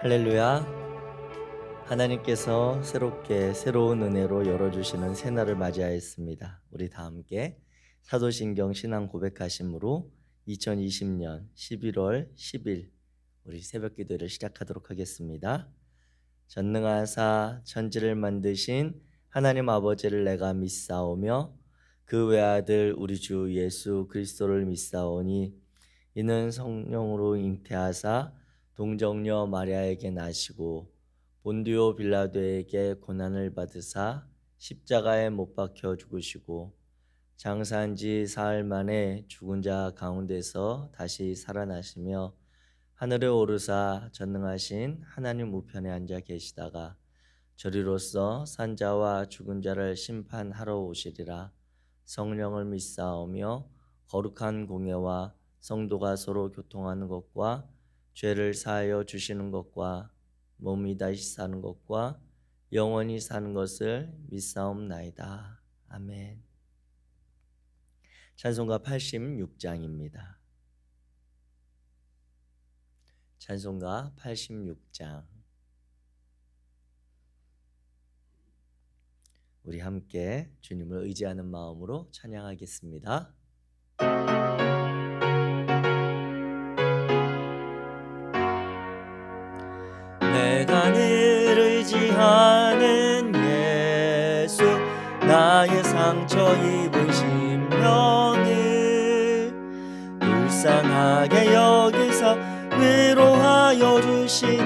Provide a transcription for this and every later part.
할렐루야. 하나님께서 새로운 은혜로 열어주시는 새날을 맞이하였습니다. 우리 다 함께 사도신경 신앙 고백하심으로 2020년 11월 10일 우리 새벽 기도를 시작하도록 하겠습니다. 전능하사 천지를 만드신 하나님 아버지를 내가 믿사오며 그 외아들 우리 주 예수 그리스도를 믿사오니 이는 성령으로 잉태하사 동정녀 마리아에게 나시고 본디오 빌라도에게 고난을 받으사 십자가에 못 박혀 죽으시고 장사한 지 사흘 만에 죽은 자 가운데서 다시 살아나시며 하늘에 오르사 전능하신 하나님 우편에 앉아 계시다가 저리로서 산자와 죽은 자를 심판하러 오시리라. 성령을 믿사오며 거룩한 공예와 성도가 서로 교통하는 것과 죄를 사하여 주시는 것과 몸이 다시 사는 것과 영원히 사는 것을 믿사옵나이다. 아멘. 찬송가 86장입니다. 찬송가 86장. 우리 함께 주님을 의지하는 마음으로 찬양하겠습니다. 내가 늘 의지하는 예수, 나의 상처 입은 심령을 불쌍하게 여기사 위로하여 주시니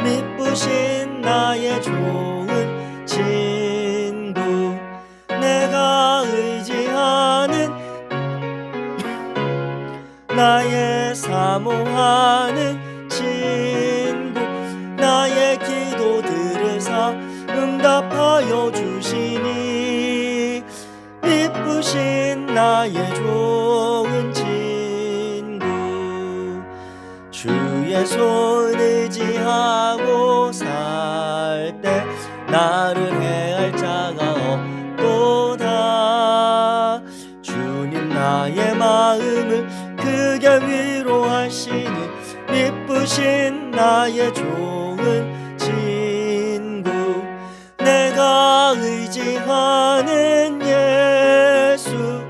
미쁘신 나의 좋은 친구, 내가 의지하는 나의 사모하는 친구, 나의 기도 들으사 응답하여 주시니 미쁘신 나의 좋은 친구, 주의 손 의지하고 살 때 나를 해할 자가 없도다. 주님 나의 마음을 크게 위로하시니 미쁘신 나의 좋은 친구, 내가 의지하는 예수,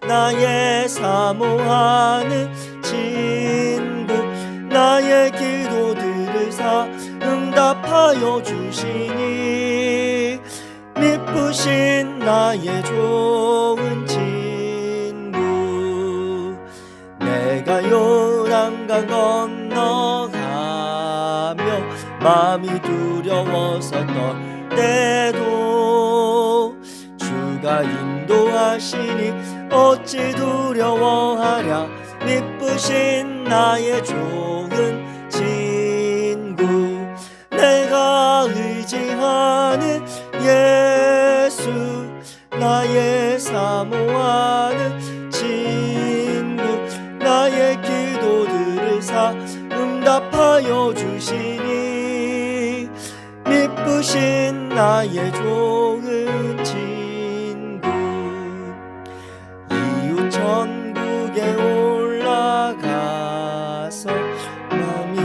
나의 사모하는 친구, 나의 기도 들으사 응답하여 주시니 미쁘신 나의 좋은 친구, 내가 요단강 건너가며 마음이 두려워서 떨 때도 주가 인도하시니 어찌 두려워하랴. 미쁘신 나의 좋은 친구, 내가 의지하는 예수, 나의 사모하는 친구, 나의 기도 들으사 응답하여 주시니 미쁘신 나의 좋은 친구, 이웃 천국에 올라가서 마음이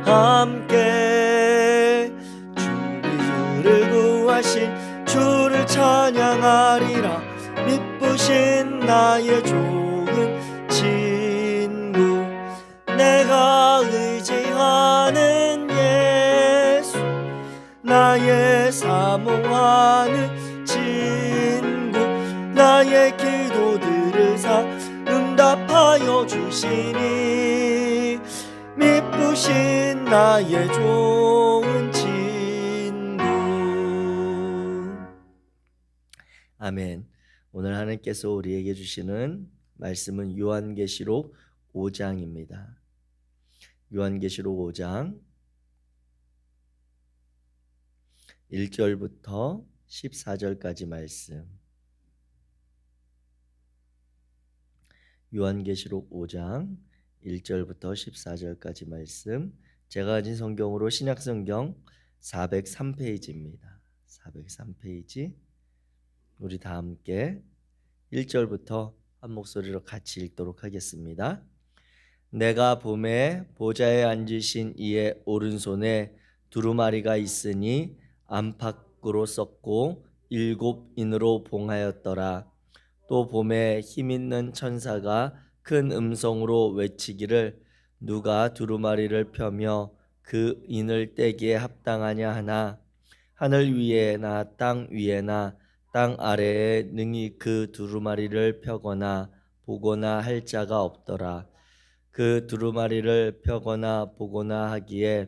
함께 주를 구하신 주를 찬양하리라. 미쁘신 나의 좋은 친구, 내가 의지하는 예수, 나의 사모하는 친구, 나의 기도 들으사 응답하여 주시니 미쁘신 나의 좋은 친구. 아멘. 오늘 하나님께서 우리에게 주시는 말씀은 요한계시록 5장입니다. 요한계시록 5장 1절부터 14절까지 말씀. 요한계시록 5장 1절부터 14절까지 말씀. 제가 가진 성경으로 신약성경 403페이지입니다. 403페이지. 우리 다 함께 1절부터 한 목소리로 같이 읽도록 하겠습니다. 내가 봄에 보좌에 앉으신 이의 오른손에 두루마리가 있으니 안팎으로 썼고 일곱 인으로 봉하였더라. 또 봄에 힘있는 천사가 큰 음성으로 외치기를 누가 두루마리를 펴며 그 인을 떼기에 합당하냐 하나 하늘 위에나 땅 위에나 땅 아래에 능히 그 두루마리를 펴거나 보거나 할 자가 없더라. 그 두루마리를 펴거나 보거나 하기에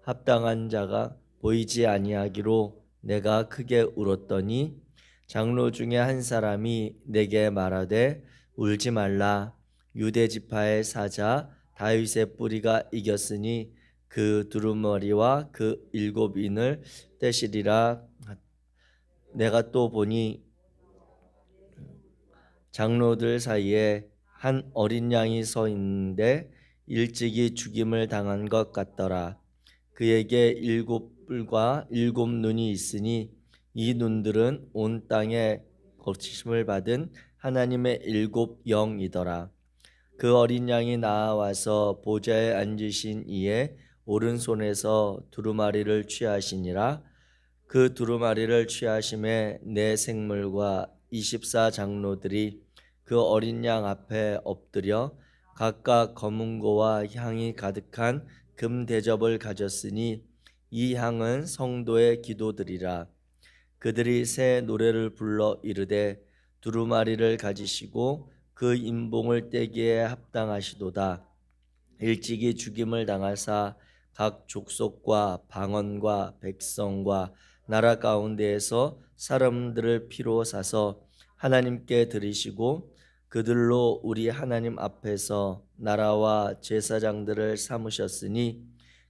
합당한 자가 보이지 아니하기로 내가 크게 울었더니 장로 중에 한 사람이 내게 말하되 울지 말라. 유대 지파의 사자 다윗의 뿌리가 이겼으니 그 두루마리와 그 일곱 인을 떼시리라. 내가 또 보니 장로들 사이에 한 어린 양이 서 있는데 일찍이 죽임을 당한 것 같더라. 그에게 일곱 뿔과 일곱 눈이 있으니 이 눈들은 온 땅에 거치심을 받은 하나님의 일곱 영이더라. 그 어린 양이 나와서 보좌에 앉으신 이의 오른손에서 두루마리를 취하시니라. 그 두루마리를 취하심에 내 생물과 24 장로들이 그 어린 양 앞에 엎드려 각각 검은고와 향이 가득한 금 대접을 가졌으니 이 향은 성도의 기도들이라. 그들이 새 노래를 불러 이르되 두루마리를 가지시고 그 인봉을 떼기에 합당하시도다. 일찍이 죽임을 당하사 각 족속과 방언과 백성과 나라 가운데에서 사람들을 피로 사서 하나님께 드리시고 그들로 우리 하나님 앞에서 나라와 제사장들을 삼으셨으니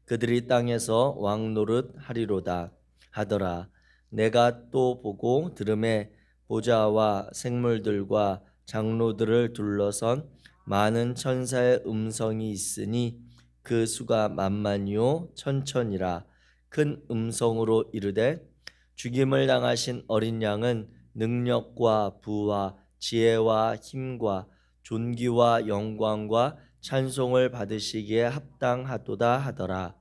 그들이 땅에서 왕 노릇 하리로다 하더라. 내가 또 보고 들음에 보좌와 생물들과 장로들을 둘러선 많은 천사의 음성이 있으니 그 수가 만만이요 천천이라. 큰 음성으로 이르되 죽임을 당하신 어린 양은 능력과 부와 지혜와 힘과 존귀와 영광과 찬송을 받으시기에 합당하도다 하더라.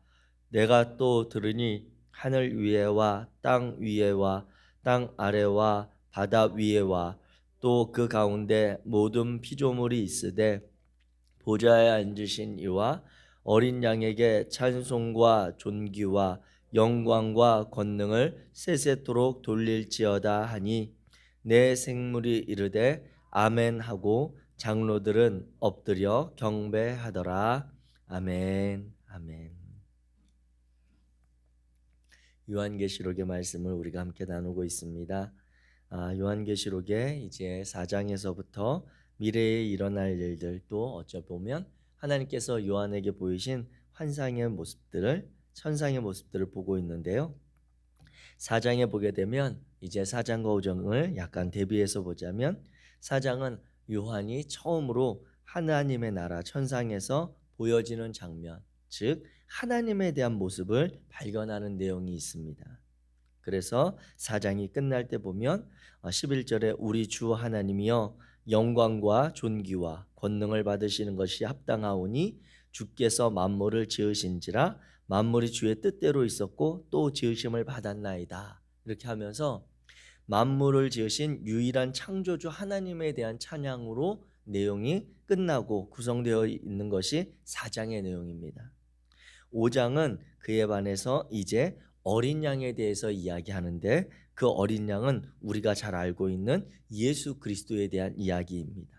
내가 또 들으니 하늘 위에와 땅 위에와 땅 아래와 바다 위에와 또 그 가운데 모든 피조물이 있으되 보좌에 앉으신 이와 어린 양에게 찬송과 존귀와 영광과 권능을 세세토록 돌릴지어다 하니 내 생물이 이르되 아멘 하고 장로들은 엎드려 경배하더라. 아멘. 아멘. 요한계시록의 말씀을 우리가 함께 나누고 있습니다. 요한계시록의 이제 4장에서부터 미래에 일어날 일들 또 어쩌보면 하나님께서 요한에게 보이신 환상의 모습들을 천상의 모습들을 보고 있는데요. 4장에 보게 되면 이제 4장과 5장을 약간 대비해서 보자면 4장은 요한이 처음으로 하나님의 나라 천상에서 보여지는 장면, 즉 하나님에 대한 모습을 발견하는 내용이 있습니다. 그래서 4장이 끝날 때 보면 11절에 우리 주 하나님이여 영광과 존귀와 권능을 받으시는 것이 합당하오니 주께서 만물을 지으신지라 만물이 주의 뜻대로 있었고 또 지으심을 받았나이다. 이렇게 하면서 만물을 지으신 유일한 창조주 하나님에 대한 찬양으로 내용이 끝나고 구성되어 있는 것이 4장의 내용입니다. 5장은 그에 반해서 이제 어린 양에 대해서 이야기하는데 그 어린 양은 우리가 잘 알고 있는 예수 그리스도에 대한 이야기입니다.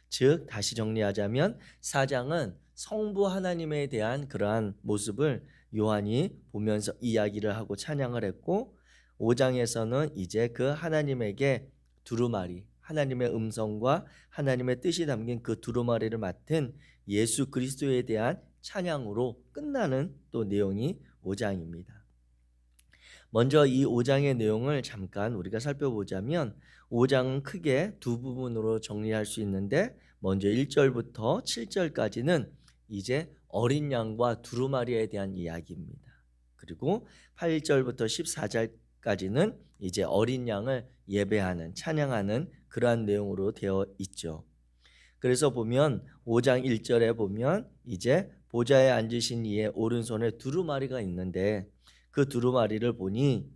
즉 다시 정리하자면 4장은 성부 하나님에 대한 그러한 모습을 요한이 보면서 이야기를 하고 찬양을 했고 5장에서는 이제 그 하나님에게 두루마리 하나님의 음성과 하나님의 뜻이 담긴 그 두루마리를 맡은 예수 그리스도에 대한 찬양으로 끝나는 또 내용이 5장입니다. 먼저 이 5장의 내용을 잠깐 우리가 살펴보자면 5장은 크게 두 부분으로 정리할 수 있는데 먼저 1절부터 7절까지는 이제 어린 양과 두루마리에 대한 이야기입니다. 그리고 8절부터 14절까지는 이제 어린 양을 예배하는 찬양하는 그러한 내용으로 되어 있죠. 그래서 보면 5장 1절에 보면 이제 보좌에 앉으신 이의 오른손에 두루마리가 있는데 그 두루마리를 보니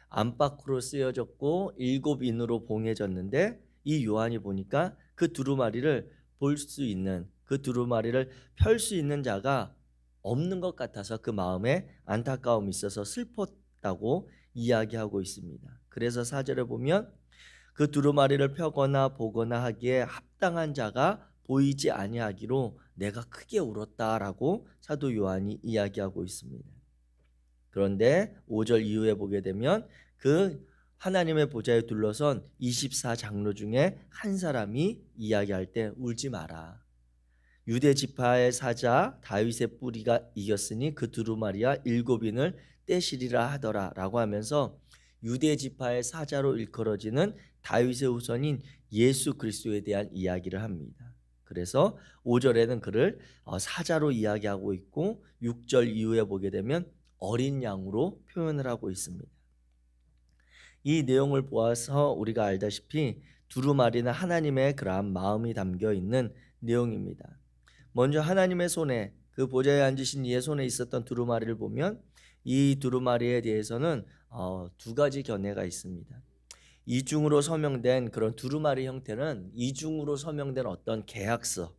안팎으로 쓰여졌고 7인으로 봉해졌는데 이 요한이 보니까 그 두루마리를 볼 수 있는, 그 두루마리를 펼 수 있는 자가 없는 것 같아서 그 마음에 안타까움이 있어서 슬펐다고 이야기하고 있습니다. 그래서 4절에 보면 그 두루마리를 펴거나 보거나 하기에 합당한 자가 보이지 아니하기로 내가 크게 울었다라고 사도 요한이 이야기하고 있습니다. 그런데 5절 이후에 보게 되면 그 하나님의 보좌에 둘러선 24장로 중에 한 사람이 이야기할 때 울지 마라. 유대 지파의 사자 다윗의 뿌리가 이겼으니 그 두루마리와 7인을 떼시리라 하더라 라고 하면서 유대 지파의 사자로 일컬어지는 다윗의 후손인 예수 그리스도에 대한 이야기를 합니다. 그래서 5절에는 그를 사자로 이야기하고 있고 6절 이후에 보게 되면 어린 양으로 표현을 하고 있습니다. 이 내용을 보아서 우리가 알다시피 두루마리는 하나님의 그러한 마음이 담겨 있는 내용입니다. 먼저 하나님의 손에, 그 보좌에 앉으신 이의 손에 있었던 두루마리를 보면 이 두루마리에 대해서는 두 가지 견해가 있습니다. 이중으로 서명된 그런 두루마리 형태는 이중으로 서명된 어떤 계약서,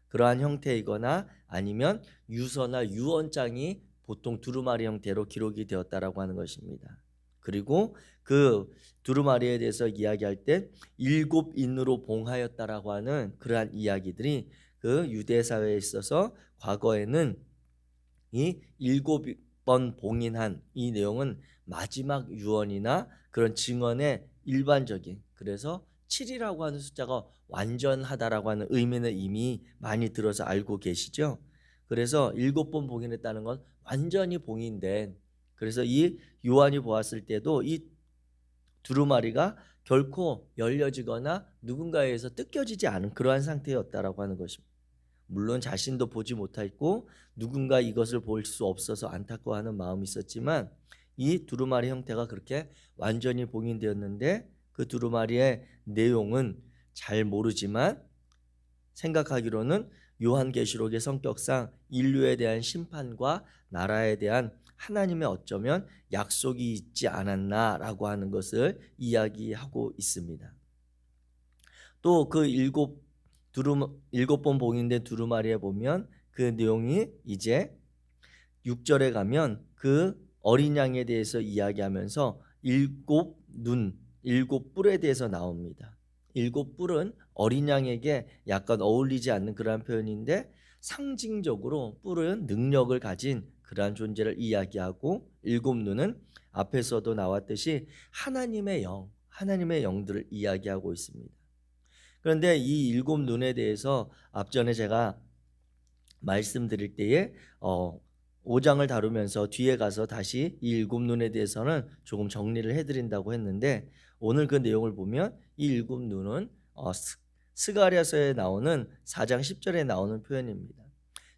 그러한 형태이거나 아니면 유서나 유언장이 보통 두루마리 형태로 기록이 되었다라고 하는 것입니다. 그리고 그 두루마리에 대해서 이야기할 때 7인으로 봉하였다라고 하는 그러한 이야기들이 그 유대 사회에 있어서 과거에는 이 7번 봉인한 이 내용은 마지막 유언이나 그런 증언의 일반적인, 그래서 7이라고 하는 숫자가 완전하다라고 하는 의미는 이미 많이 들어서 알고 계시죠. 그래서 7번 봉인했다는 건 완전히 봉인된, 그래서 이 요한이 보았을 때도 이 두루마리가 결코 열려지거나 누군가에 의해서 뜯겨지지 않은 그러한 상태였다라고 하는 것입니다. 물론 자신도 보지 못했고 누군가 이것을 볼 수 없어서 안타까워하는 마음이 있었지만 이 두루마리 형태가 그렇게 완전히 봉인되었는데 그 두루마리의 내용은 잘 모르지만 생각하기로는 요한계시록의 성격상 인류에 대한 심판과 나라에 대한 하나님의 어쩌면 약속이 있지 않았나라고 하는 것을 이야기하고 있습니다. 또 그 7번 봉인된 두루마리에 보면 그 내용이 이제 6절에 가면 그 어린 양에 대해서 이야기하면서 7눈, 7뿔에 대해서 나옵니다. 7뿔은 어린 양에게 약간 어울리지 않는 그러한 표현인데 상징적으로 뿔은 능력을 가진 그러한 존재를 이야기하고 7눈은 앞에서도 나왔듯이 하나님의 영, 하나님의 영들을 이야기하고 있습니다. 그런데 이 7눈에 대해서 앞전에 제가 말씀드릴 때에 5장을 다루면서 뒤에 가서 다시 이 7눈에 대해서는 조금 정리를 해드린다고 했는데 오늘 그 내용을 보면 이 7눈은 스가랴서에 나오는 4장 10절에 나오는 표현입니다.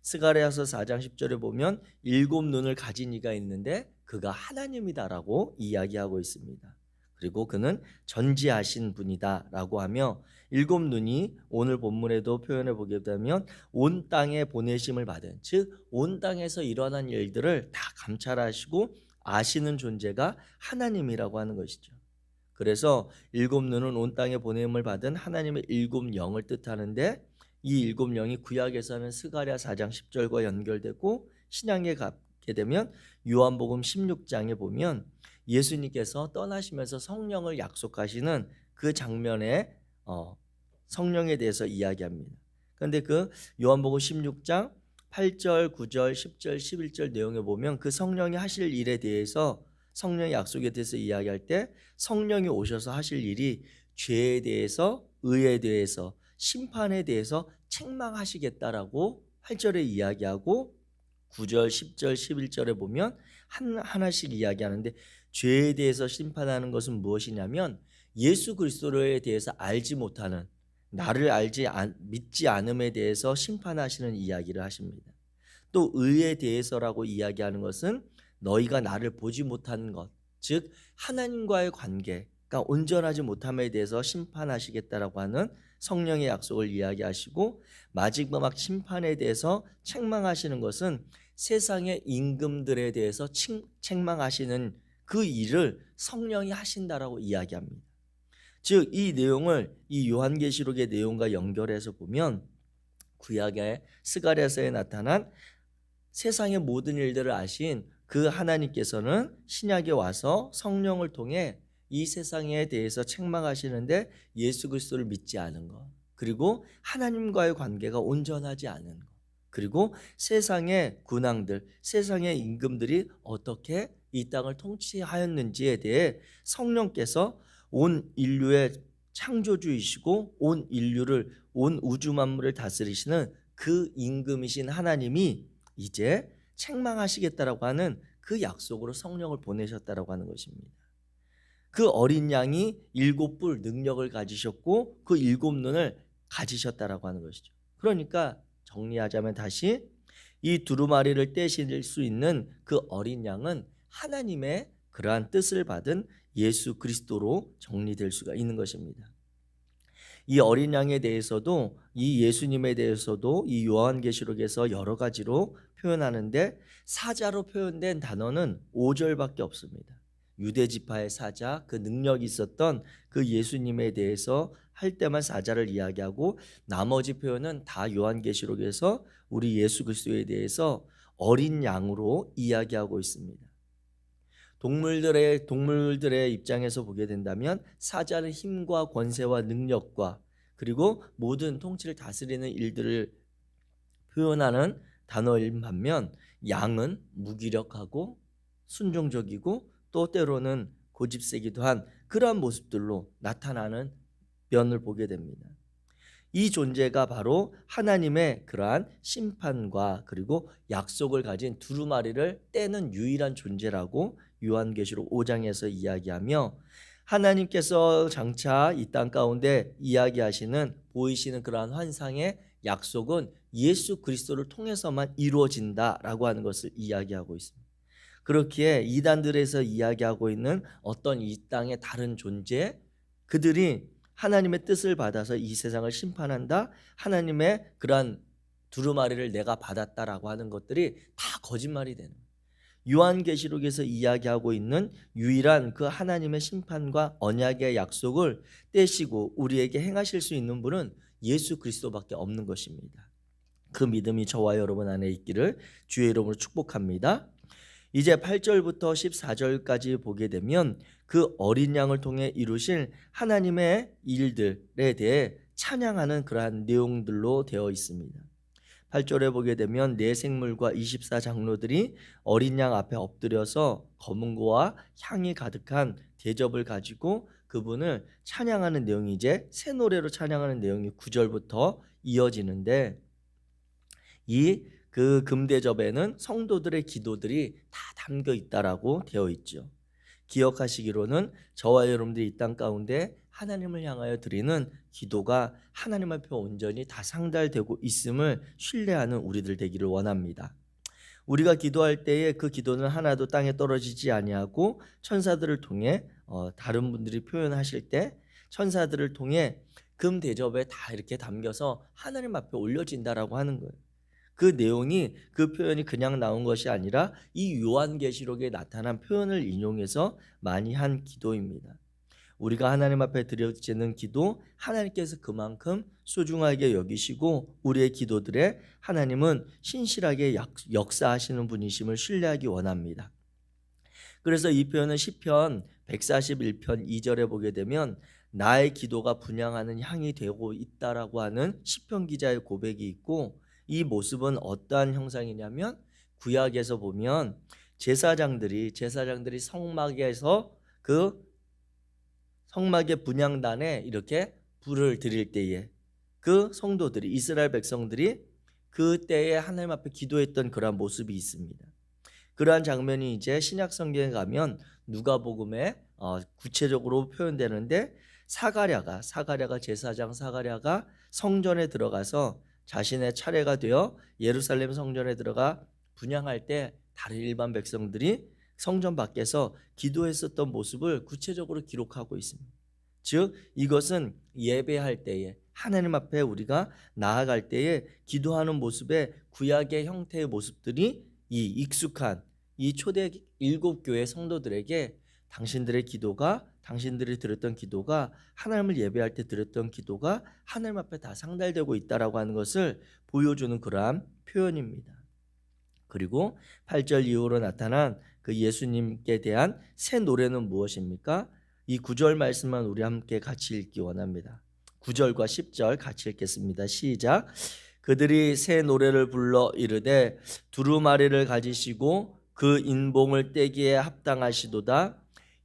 스가랴서 4장 10절에 보면 7눈을 가진 이가 있는데 그가 하나님이다라고 이야기하고 있습니다. 그리고 그는 전지하신 분이다라고 하며 7눈이 오늘 본문에도 표현해 보게 되면 온 땅에 보내심을 받은, 즉 온 땅에서 일어난 일들을 다 감찰하시고 아시는 존재가 하나님이라고 하는 것이죠. 그래서 7눈은 온 땅에 보냄을 받은 하나님의 7영을 뜻하는데 이 7영이 구약에서는 스가랴 4장 10절과 연결되고 신약에 가게 되면 요한복음 16장에 보면 예수님께서 떠나시면서 성령을 약속하시는 그 장면에 성령에 대해서 이야기합니다. 그런데 그 요한복음 16장 8절, 9절, 10절, 11절 내용에 보면 그 성령이 하실 일에 대해서, 성령의 약속에 대해서 이야기할 때 성령이 오셔서 하실 일이 죄에 대해서, 의에 대해서, 심판에 대해서 책망하시겠다라고 8절에 이야기하고 9절, 10절, 11절에 보면 하나씩 이야기하는데 죄에 대해서 심판하는 것은 무엇이냐면 예수 그리스도에 대해서 알지 못하는, 나를 믿지 않음에 대해서 심판하시는 이야기를 하십니다. 또 의에 대해서라고 이야기하는 것은 너희가 나를 보지 못하는 것, 즉 하나님과의 관계가 온전하지 못함에 대해서 심판하시겠다라고 하는 성령의 약속을 이야기하시고 마지막 심판에 대해서 책망하시는 것은 세상의 임금들에 대해서 책망하시는 그 일을 성령이 하신다라고 이야기합니다. 즉 이 내용을 이 요한계시록의 내용과 연결해서 보면 구약의 스가랴서에 나타난 세상의 모든 일들을 아신 그 하나님께서는 신약에 와서 성령을 통해 이 세상에 대해서 책망하시는데 예수 그리스도를 믿지 않은 것, 그리고 하나님과의 관계가 온전하지 않은 것, 그리고 세상의 군왕들, 세상의 임금들이 어떻게 이 땅을 통치하였는지에 대해 성령께서 온 인류의 창조주이시고 온 인류를, 온 우주 만물을 다스리시는 그 임금이신 하나님이 이제 책망하시겠다라고 하는 그 약속으로 성령을 보내셨다라고 하는 것입니다. 그 어린 양이 7뿔 능력을 가지셨고 그 7눈을 가지셨다라고 하는 것이죠. 그러니까 정리하자면 다시 이 두루마리를 떼실 수 있는 그 어린 양은 하나님의 그러한 뜻을 받은 예수 그리스도로 정리될 수가 있는 것입니다. 이 어린 양에 대해서도, 이 예수님에 대해서도 이 요한계시록에서 여러 가지로 표현하는데 사자로 표현된 단어는 5절밖에 없습니다. 유대지파의 사자, 그 능력이 있었던 그 예수님에 대해서 할 때만 사자를 이야기하고 나머지 표현은 다 요한계시록에서 우리 예수 그리스도에 대해서 어린 양으로 이야기하고 있습니다. 동물들의 입장에서 보게 된다면 사자는 힘과 권세와 능력과 그리고 모든 통치를 다스리는 일들을 표현하는 단어인 반면 양은 무기력하고 순종적이고 또 때로는 고집세기도 한 그러한 모습들로 나타나는 면을 보게 됩니다. 이 존재가 바로 하나님의 그러한 심판과 그리고 약속을 가진 두루마리를 떼는 유일한 존재라고 요한계시록 5장에서 이야기하며, 하나님께서 장차 이 땅 가운데 이야기하시는 보이시는 그러한 환상의 약속은 예수 그리스도를 통해서만 이루어진다라고 하는 것을 이야기하고 있습니다. 그렇기에 이단들에서 이야기하고 있는 어떤 이 땅의 다른 존재, 그들이 하나님의 뜻을 받아서 이 세상을 심판한다, 하나님의 그러한 두루마리를 내가 받았다라고 하는 것들이 다 거짓말이 되는 거예요. 요한계시록에서 이야기하고 있는 유일한 그 하나님의 심판과 언약의 약속을 떼시고 우리에게 행하실 수 있는 분은 예수 그리스도밖에 없는 것입니다. 그 믿음이 저와 여러분 안에 있기를 주의 이름으로 축복합니다. 이제 8절부터 14절까지 보게 되면 그 어린 양을 통해 이루실 하나님의 일들에 대해 찬양하는 그러한 내용들로 되어 있습니다. 8절에 보게 되면 네 생물과 24장로들이 어린 양 앞에 엎드려서 검은고와 향이 가득한 대접을 가지고 그분을 찬양하는 내용이 이제 새 노래로 찬양하는 내용이 9절부터 이어지는데, 이 그 금대접에는 성도들의 기도들이 다 담겨 있다라고 되어 있죠. 기억하시기로는 저와 여러분들이 이 땅 가운데 하나님을 향하여 드리는 기도가 하나님 앞에 온전히 다 상달되고 있음을 신뢰하는 우리들 되기를 원합니다. 우리가 기도할 때에 그 기도는 하나도 땅에 떨어지지 아니하고 천사들을 통해 다른 분들이 표현하실 때 천사들을 통해 금 대접에 다 이렇게 담겨서 하나님 앞에 올려진다라고 하는 거예요. 그 내용이, 그 표현이 그냥 나온 것이 아니라 이 요한계시록에 나타난 표현을 인용해서 많이 한 기도입니다. 우리가 하나님 앞에 드려지는 기도, 하나님께서 그만큼 소중하게 여기시고 우리의 기도들에 하나님은 신실하게 역사하시는 분이심을 신뢰하기 원합니다. 그래서 이 표현은 시편 141편 2절에 보게 되면 나의 기도가 분향하는 향이 되고 있다라고 하는 시편 기자의 고백이 있고, 이 모습은 어떠한 형상이냐면 구약에서 보면 제사장들이 성막에서 그 성막의 분향단에 이렇게 불을 드릴 때에 그 성도들이, 이스라엘 백성들이 그때에 하나님 앞에 기도했던 그러한 모습이 있습니다. 그러한 장면이 이제 신약 성경에 가면 누가복음에 구체적으로 표현되는데, 사가랴가 제사장 사가랴가 성전에 들어가서 자신의 차례가 되어 예루살렘 성전에 들어가 분향할 때 다른 일반 백성들이 성전 밖에서 기도했었던 모습을 구체적으로 기록하고 있습니다. 즉 이것은 예배할 때에 하나님 앞에 우리가 나아갈 때에 기도하는 모습의 구약의 형태의 모습들이 이 익숙한 이 초대 7교회 성도들에게 당신들의 기도가, 당신들이 드렸던 기도가, 하나님을 예배할 때 드렸던 기도가 하나님 앞에 다 상달되고 있다라고 하는 것을 보여주는 그러한 표현입니다. 그리고 8절 이후로 나타난 그 예수님께 대한 새 노래는 무엇입니까? 이 9절 말씀만 우리 함께 같이 읽기 원합니다. 9절과 10절 같이 읽겠습니다. 시작. 그들이 새 노래를 불러 이르되 두루마리를 가지시고 그 인봉을 떼기에 합당하시도다.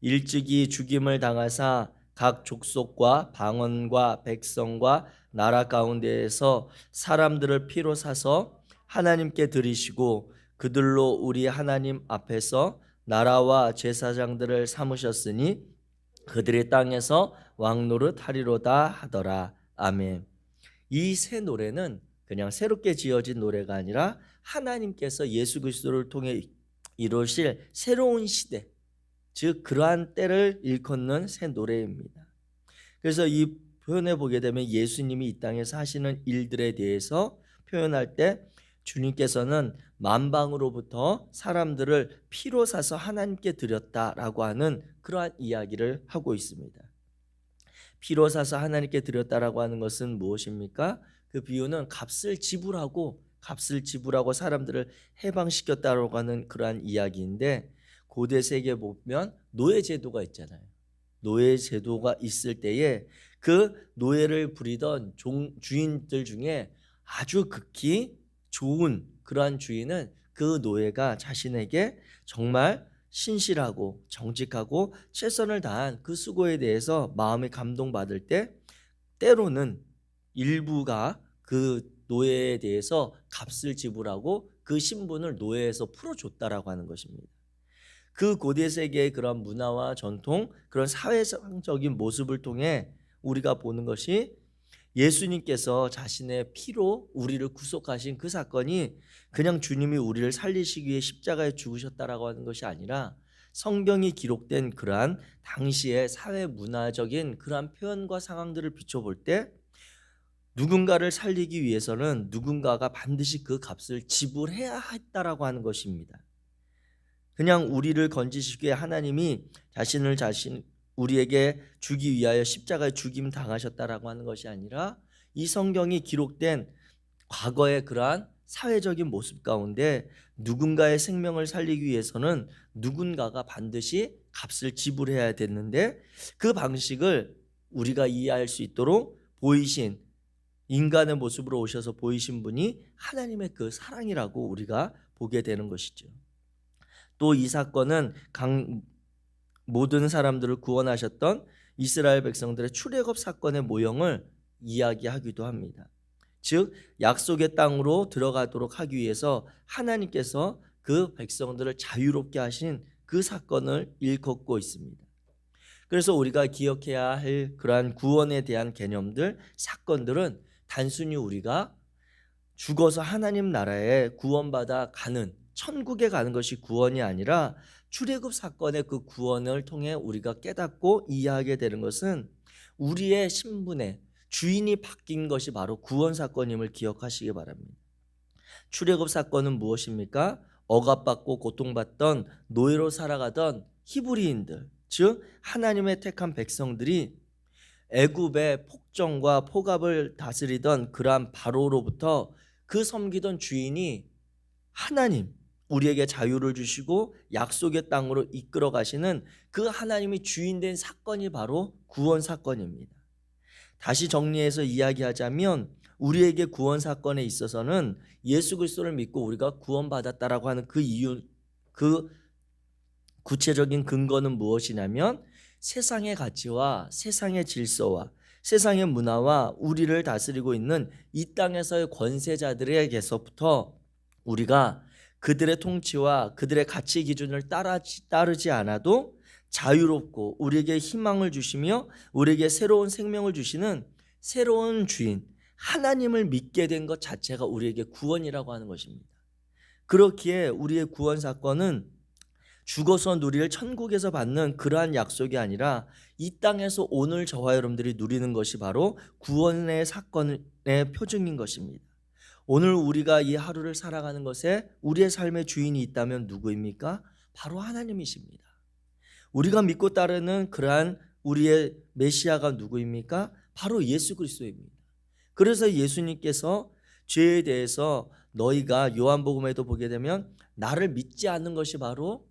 일찍이 죽임을 당하사 각 족속과 방언과 백성과 나라 가운데에서 사람들을 피로 사서 하나님께 드리시고 그들로 우리 하나님 앞에서 나라와 제사장들을 삼으셨으니 그들의 땅에서 왕노릇 하리로다 하더라. 아멘. 이 새 노래는 그냥 새롭게 지어진 노래가 아니라 하나님께서 예수 그리스도를 통해 이루실 새로운 시대, 즉 그러한 때를 일컫는 새 노래입니다. 그래서 이 표현해 보게 되면 예수님이 이 땅에서 하시는 일들에 대해서 표현할 때 주님께서는 만방으로부터 사람들을 피로 사서 하나님께 드렸다라고 하는 그러한 이야기를 하고 있습니다. 피로 사서 하나님께 드렸다라고 하는 것은 무엇입니까? 그 비유는 값을 지불하고 사람들을 해방시켰다라고 하는 그러한 이야기인데, 고대 세계에 보면 노예 제도가 있잖아요. 노예 제도가 있을 때에 그 노예를 부리던 주인들 중에 아주 극히 좋은 그러한 주인은 그 노예가 자신에게 정말 신실하고 정직하고 최선을 다한 그 수고에 대해서 마음이 감동받을 때 때로는 일부가 그 노예에 대해서 값을 지불하고 그 신분을 노예에서 풀어줬다라고 하는 것입니다. 그 고대 세계의 그런 문화와 전통, 그런 사회적인 모습을 통해 우리가 보는 것이 예수님께서 자신의 피로 우리를 구속하신 그 사건이 그냥 주님이 우리를 살리시기 위해 십자가에 죽으셨다라고 하는 것이 아니라 성경이 기록된 그러한 당시의 사회 문화적인 그러한 표현과 상황들을 비춰볼 때 누군가를 살리기 위해서는 누군가가 반드시 그 값을 지불해야 했다라고 하는 것입니다. 그냥 우리를 건지시기 위해 하나님이 우리에게 주기 위하여 십자가에 죽임 당하셨다라고 하는 것이 아니라 이 성경이 기록된 과거의 그러한 사회적인 모습 가운데 누군가의 생명을 살리기 위해서는 누군가가 반드시 값을 지불해야 됐는데, 그 방식을 우리가 이해할 수 있도록 보이신 인간의 모습으로 오셔서 보이신 분이 하나님의 그 사랑이라고 우리가 보게 되는 것이죠. 또 이 사건은 모든 사람들을 구원하셨던 이스라엘 백성들의 출애굽 사건의 모형을 이야기하기도 합니다. 즉 약속의 땅으로 들어가도록 하기 위해서 하나님께서 그 백성들을 자유롭게 하신 그 사건을 일컫고 있습니다. 그래서 우리가 기억해야 할 그러한 구원에 대한 개념들, 사건들은 단순히 우리가 죽어서 하나님 나라에 구원받아 가는, 천국에 가는 것이 구원이 아니라 출애굽 사건의 그 구원을 통해 우리가 깨닫고 이해하게 되는 것은 우리의 신분의 주인이 바뀐 것이 바로 구원 사건임을 기억하시기 바랍니다. 출애굽 사건은 무엇입니까? 억압받고 고통받던 노예로 살아가던 히브리인들, 즉 하나님의 택한 백성들이 애굽의 폭정과 폭압을 다스리던 그러한 바로로부터 그 섬기던 주인이 하나님, 우리에게 자유를 주시고 약속의 땅으로 이끌어 가시는 그 하나님이 주인된 사건이 바로 구원 사건입니다. 다시 정리해서 이야기하자면 우리에게 구원 사건에 있어서는 예수 그리스도를 믿고 우리가 구원받았다라고 하는 그 이유, 그 구체적인 근거는 무엇이냐면 세상의 가치와 세상의 질서와 세상의 문화와 우리를 다스리고 있는 이 땅에서의 권세자들에게서부터 우리가 그들의 통치와 그들의 가치 기준을 따르지 않아도 자유롭고 우리에게 희망을 주시며 우리에게 새로운 생명을 주시는 새로운 주인 하나님을 믿게 된 것 자체가 우리에게 구원이라고 하는 것입니다. 그렇기에 우리의 구원 사건은 죽어서 누릴 천국에서 받는 그러한 약속이 아니라 이 땅에서 오늘 저와 여러분들이 누리는 것이 바로 구원의 사건의 표징인 것입니다. 오늘 우리가 이 하루를 살아가는 것에 우리의 삶의 주인이 있다면 누구입니까? 바로 하나님이십니다. 우리가 믿고 따르는 그러한 우리의 메시아가 누구입니까? 바로 예수 그리스도입니다. 그래서 예수님께서 죄에 대해서 너희가 요한복음에도 보게 되면 나를 믿지 않는 것이 바로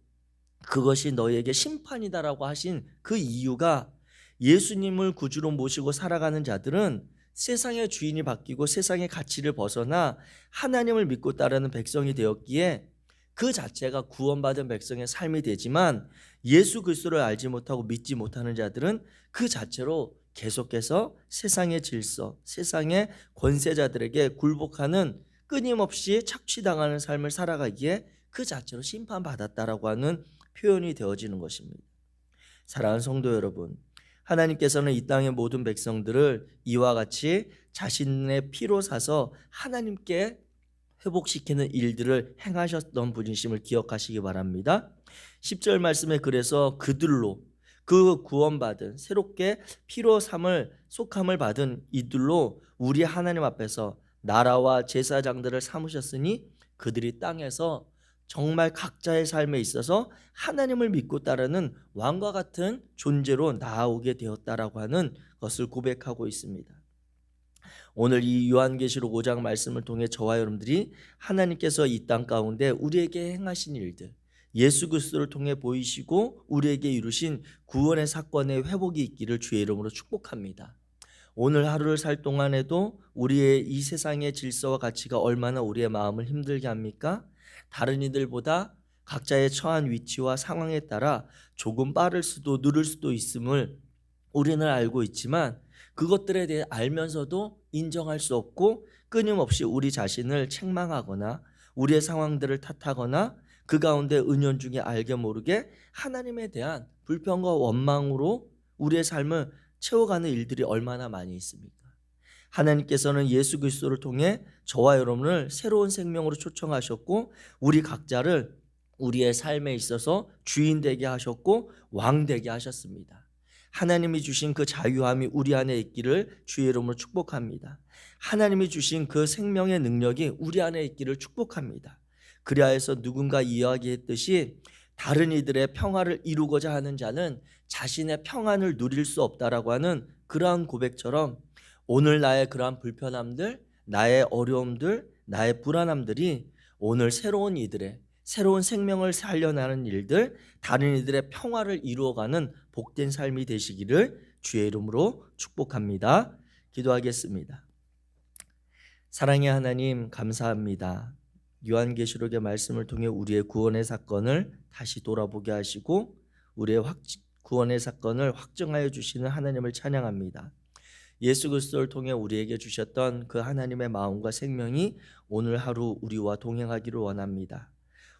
그것이 너희에게 심판이다라고 하신 그 이유가 예수님을 구주로 모시고 살아가는 자들은 세상의 주인이 바뀌고 세상의 가치를 벗어나 하나님을 믿고 따르는 백성이 되었기에 그 자체가 구원받은 백성의 삶이 되지만 예수 그리스도를 알지 못하고 믿지 못하는 자들은 그 자체로 계속해서 세상의 질서, 세상의 권세자들에게 굴복하는 끊임없이 착취당하는 삶을 살아가기에 그 자체로 심판받았다라고 하는 표현이 되어지는 것입니다. 사랑하는 성도 여러분, 하나님께서는 이 땅의 모든 백성들을 이와 같이 자신의 피로 사서 하나님께 회복시키는 일들을 행하셨던 분이심을 기억하시기 바랍니다. 10절 말씀에 그래서 그들로 그 구원받은 새롭게 피로 속함을 받은 이들로 우리 하나님 앞에서 나라와 제사장들을 삼으셨으니 그들이 땅에서 정말 각자의 삶에 있어서 하나님을 믿고 따르는 왕과 같은 존재로 나아오게 되었다라고 하는 것을 고백하고 있습니다. 오늘 이 요한계시록 5장 말씀을 통해 저와 여러분들이 하나님께서 이 땅 가운데 우리에게 행하신 일들, 예수 그리스도를 통해 보이시고 우리에게 이루신 구원의 사건의 회복이 있기를 주의 이름으로 축복합니다. 오늘 하루를 살 동안에도 우리의 이 세상의 질서와 가치가 얼마나 우리의 마음을 힘들게 합니까? 다른 이들보다 각자의 처한 위치와 상황에 따라 조금 빠를 수도 느릴 수도 있음을 우리는 알고 있지만 그것들에 대해 알면서도 인정할 수 없고 끊임없이 우리 자신을 책망하거나 우리의 상황들을 탓하거나 그 가운데 은연중에 알게 모르게 하나님에 대한 불평과 원망으로 우리의 삶을 채워가는 일들이 얼마나 많이 있습니까? 하나님께서는 예수 그리스도를 통해 저와 여러분을 새로운 생명으로 초청하셨고 우리 각자를 우리의 삶에 있어서 주인 되게 하셨고 왕 되게 하셨습니다. 하나님이 주신 그 자유함이 우리 안에 있기를 주의 이름으로 축복합니다. 하나님이 주신 그 생명의 능력이 우리 안에 있기를 축복합니다. 그리하여서 누군가 이야기했듯이 다른 이들의 평화를 이루고자 하는 자는 자신의 평안을 누릴 수 없다라고 하는 그러한 고백처럼 오늘 나의 그러한 불편함들, 나의 어려움들, 나의 불안함들이 오늘 새로운 이들의 새로운 생명을 살려나는 일들, 다른 이들의 평화를 이루어가는 복된 삶이 되시기를 주의 이름으로 축복합니다. 기도하겠습니다. 사랑의 하나님 감사합니다. 요한계시록의 말씀을 통해 우리의 구원의 사건을 다시 돌아보게 하시고 우리의 구원의 사건을 확증하여 주시는 하나님을 찬양합니다. 예수 그리스도를 통해 우리에게 주셨던 그 하나님의 마음과 생명이 오늘 하루 우리와 동행하기를 원합니다.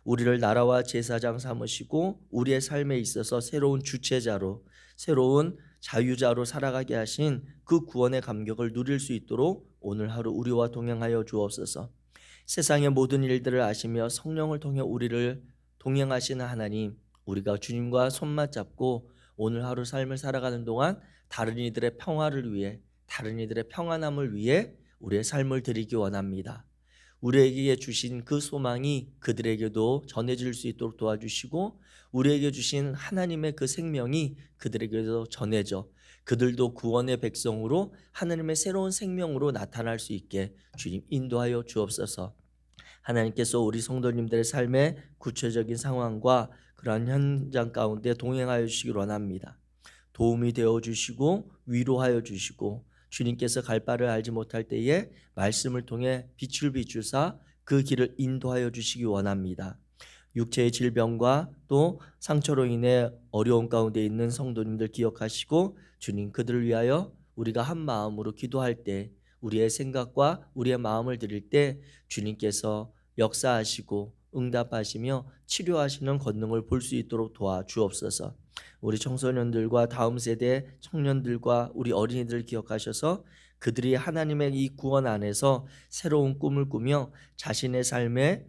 우리를 나라와 제사장 삼으시고 우리의 삶에 있어서 새로운 주체자로 새로운 자유자로 살아가게 하신 그 구원의 감격을 누릴 수 있도록 오늘 하루 우리와 동행하여 주옵소서. 세상의 모든 일들을 아시며 성령을 통해 우리를 동행하시는 하나님, 우리가 주님과 손만 잡고 오늘 하루 삶을 살아가는 동안 다른 이들의 평화를 위해 다른 이들의 평안함을 위해 우리의 삶을 드리기 원합니다. 우리에게 주신 그 소망이 그들에게도 전해질 수 있도록 도와주시고 우리에게 주신 하나님의 그 생명이 그들에게도 전해져 그들도 구원의 백성으로 하나님의 새로운 생명으로 나타날 수 있게 주님 인도하여 주옵소서. 하나님께서 우리 성도님들의 삶의 구체적인 상황과 그러한 현장 가운데 동행하여 주시기 원합니다. 도움이 되어 주시고 위로하여 주시고 주님께서 갈 바를 알지 못할 때에 말씀을 통해 빛을 비추사 그 길을 인도하여 주시기 원합니다. 육체의 질병과 또 상처로 인해 어려움 가운데 있는 성도님들 기억하시고 주님 그들을 위하여 우리가 한 마음으로 기도할 때 우리의 생각과 우리의 마음을 드릴 때 주님께서 역사하시고 응답하시며 치료하시는 권능을 볼 수 있도록 도와주옵소서. 우리 청소년들과 다음 세대 청년들과 우리 어린이들을 기억하셔서 그들이 하나님의 이 구원 안에서 새로운 꿈을 꾸며 자신의 삶에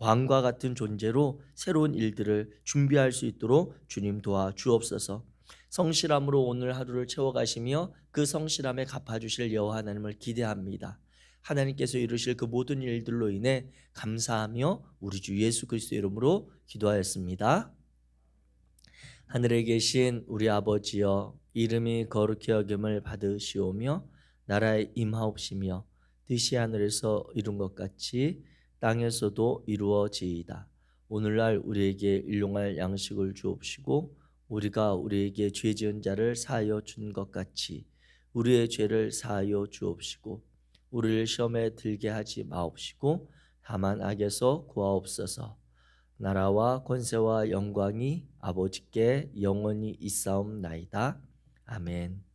왕과 같은 존재로 새로운 일들을 준비할 수 있도록 주님 도와 주옵소서. 성실함으로 오늘 하루를 채워가시며 그 성실함에 갚아주실 여호와 하나님을 기대합니다. 하나님께서 이루실 그 모든 일들로 인해 감사하며 우리 주 예수 그리스도 이름으로 기도하였습니다. 하늘에 계신 우리 아버지여, 이름이 거룩히 여김을 받으시오며 나라에 임하옵시며 뜻이 하늘에서 이룬 것 같이 땅에서도 이루어지이다. 오늘날 우리에게 일용할 양식을 주옵시고 우리가 우리에게 죄 지은 자를 사하여 준 것 같이 우리의 죄를 사하여 주옵시고 우리를 시험에 들게 하지 마옵시고 다만 악에서 구하옵소서. 나라와 권세와 영광이 아버지께 영원히 있사옵나이다. 아멘.